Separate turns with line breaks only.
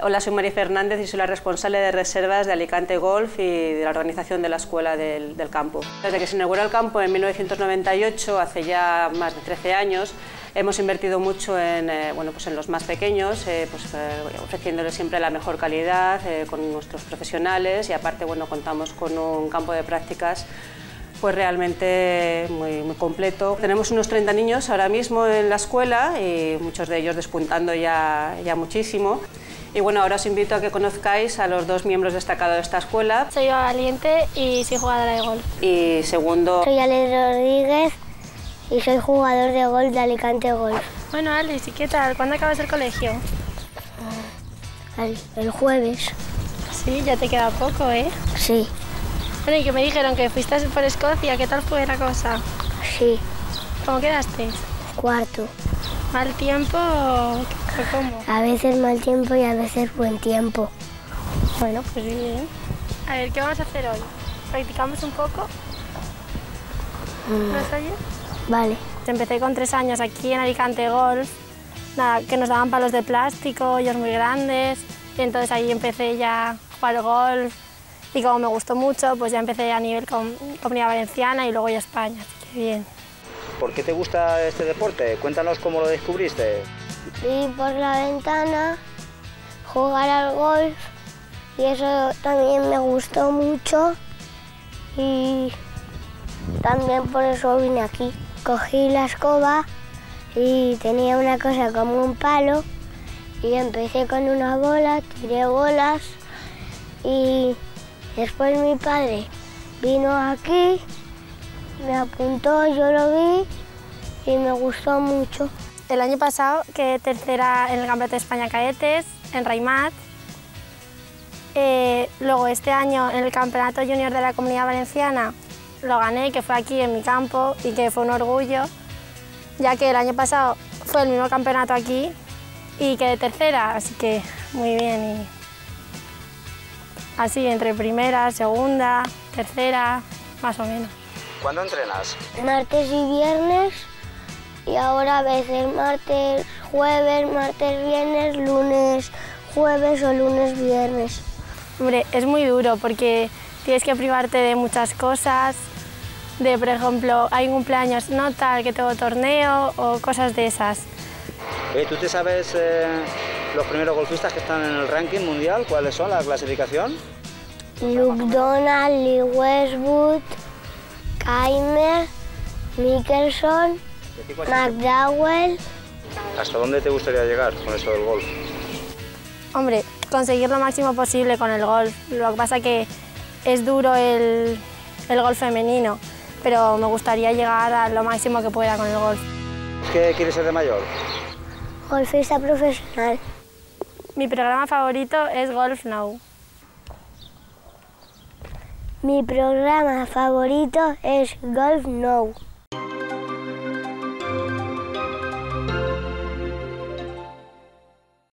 Hola, soy María Fernández y soy la responsable de reservas de Alicante Golf y de la organización de la escuela del campo. Desde que se inauguró el campo en 1998, hace ya más de 13 años, hemos invertido mucho en los más pequeños, ofreciéndoles siempre la mejor calidad con nuestros profesionales y aparte contamos con un campo de prácticas pues realmente muy completo. Tenemos unos 30 niños ahora mismo en la escuela y muchos de ellos despuntando ya muchísimo. Y ahora os invito a que conozcáis a los dos miembros destacados de esta escuela.
Soy Eva Valiente y soy jugadora de golf.
Y segundo...
Soy Alex Rodríguez y soy jugador de golf de Alicante Golf.
Bueno, Alex, ¿y qué tal? ¿Cuándo acabas el colegio?
El jueves.
Sí, ya te queda poco, ¿eh?
Sí.
Bueno, y que me dijeron que fuiste por Escocia, ¿qué tal fue la cosa?
Sí.
¿Cómo quedaste?
Cuarto.
¿Mal tiempo o cómo?
A veces mal tiempo y a veces buen tiempo.
Bueno, pues bien. A ver, ¿qué vamos a hacer hoy? ¿Practicamos un poco? ¿Nos oyes?
Vale.
Empecé con 3 años aquí en Alicante Golf, nada, que nos daban palos de plástico, hoyos muy grandes, y entonces ahí empecé ya a jugar al golf y como me gustó mucho, pues ya empecé a nivel Comunidad Valenciana y luego ya España, así que bien.
¿Por qué te gusta este deporte? Cuéntanos cómo lo descubriste.
Vi por la ventana jugar al golf y eso también me gustó mucho y también por eso vine aquí. Cogí la escoba y tenía una cosa como un palo y empecé con una bola, tiré bolas y después mi padre vino aquí, me apuntó, yo lo vi y me gustó mucho.
El año pasado quedé tercera en el Campeonato de España Cadetes, en Raimat. Luego este año en el Campeonato Junior de la Comunidad Valenciana lo gané, que fue aquí en mi campo y que fue un orgullo, ya que el año pasado fue el mismo campeonato aquí y quedé tercera, así que muy bien. Y así entre primera, segunda, tercera, más o menos.
¿Cuándo entrenas?
Martes y viernes y ahora a veces martes, jueves, martes, viernes, lunes, jueves o lunes, viernes.
Hombre, es muy duro porque tienes que privarte de muchas cosas, de por ejemplo, hay un cumpleaños, no tal, que tengo torneo o cosas de esas.
¿Tú te sabes los primeros golfistas que están en el ranking mundial? ¿Cuáles son la clasificación?
Luke Donald, Lee Westwood, Kaymer, Mickelson, McDowell.
¿Hasta dónde te gustaría llegar con eso del golf?
Hombre, conseguir lo máximo posible con el golf. Lo que pasa es que es duro el golf femenino, pero me gustaría llegar a lo máximo que pueda con el golf.
¿Qué quieres ser de mayor?
Golfista profesional.
Mi programa favorito es Golf Now.
Mi programa favorito es Golf Now.